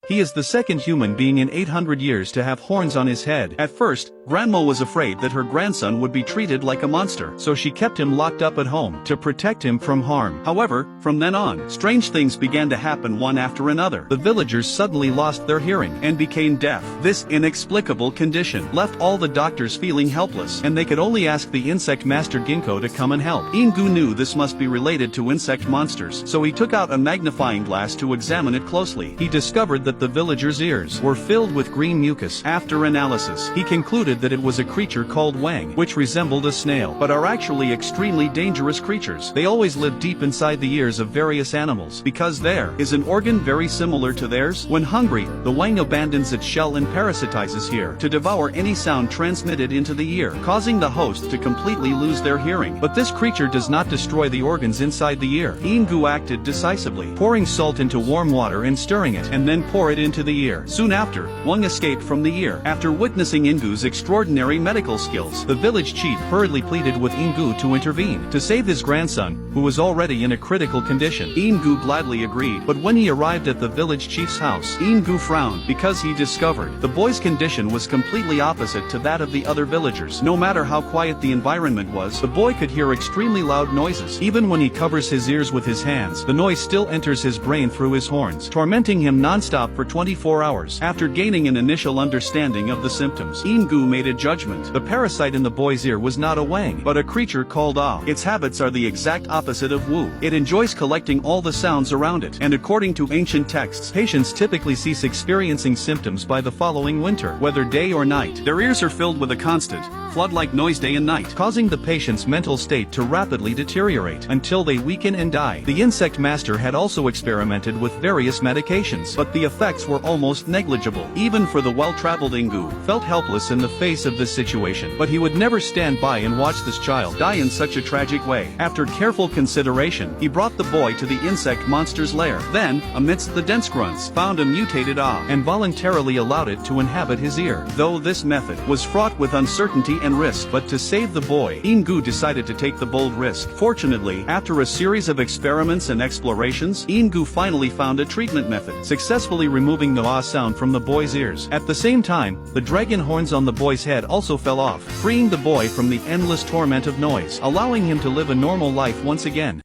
He is the second human being in 800 years to have horns on his head. At first, Grandma was afraid that her grandson would be treated like a monster, so she kept him locked up at home to protect him from harm. However, from then on, strange things began to happen one after another. The villagers suddenly lost their hearing and became deaf. This inexplicable condition left all the doctors feeling helpless, and they could only ask the insect master Ginkgo to come and help. Ingu knew this must be related to insect monsters, so he took out a magnifying glass to examine it closely. He discovered that the villagers' ears were filled with green mucus. After analysis, he concluded that it was a creature called Wang, which resembled a snail, but are actually extremely dangerous creatures. They always live deep inside the ears of various animals, because there is an organ very similar to theirs. When hungry, the Wang abandons its shell and parasitizes here to devour any sound transmitted into the ear, causing the host to completely lose their hearing. But this creature does not destroy the organs inside the ear. Ingu acted decisively, pouring salt into warm water and stirring it, and then pour it into the ear. Soon after, Wang escaped from the ear. After witnessing Ingu's extraordinary medical skills, the village chief hurriedly pleaded with Ingu to intervene to save his grandson, who was already in a critical condition. Ingu gladly agreed, but when he arrived at the village chief's house, Ingu frowned because he discovered the boy's condition was completely opposite to that of the other villagers. No matter how quiet the environment was, the boy could hear extremely loud noises. Even when he covers his ears with his hands, the noise still enters his brain through his horns, tormenting him non-stop for 24 hours. After gaining an initial understanding of the symptoms, Ingu made a judgment. The parasite in the boy's ear was not a Wang, but a creature called Ah. Its habits are the exact opposite of Wu. It enjoys collecting all the sounds around it, and according to ancient texts, patients typically cease experiencing symptoms by the following winter, whether day or night. Their ears are filled with a constant, flood-like noise day and night, causing the patient's mental state to rapidly deteriorate until they weaken and die. The insect master had also experimented with various medications, but the effects were almost negligible. Even for the well-traveled Ingu, felt helpless in the face of this situation, but he would never stand by and watch this child die in such a tragic way. After careful consideration, he brought the boy to the insect monster's lair. Then, amidst the dense grunts, found a mutated Ah, and voluntarily allowed it to inhabit his ear. Though this method was fraught with uncertainty and risk, but to save the boy, Ingu decided to take the bold risk. Fortunately, after a series of experiments and explorations, Ingu finally found a treatment method, successfully removing the Ah sound from the boy's ears. At the same time, the dragon horns on the boy's head also fell off, freeing the boy from the endless torment of noise, allowing him to live a normal life once again.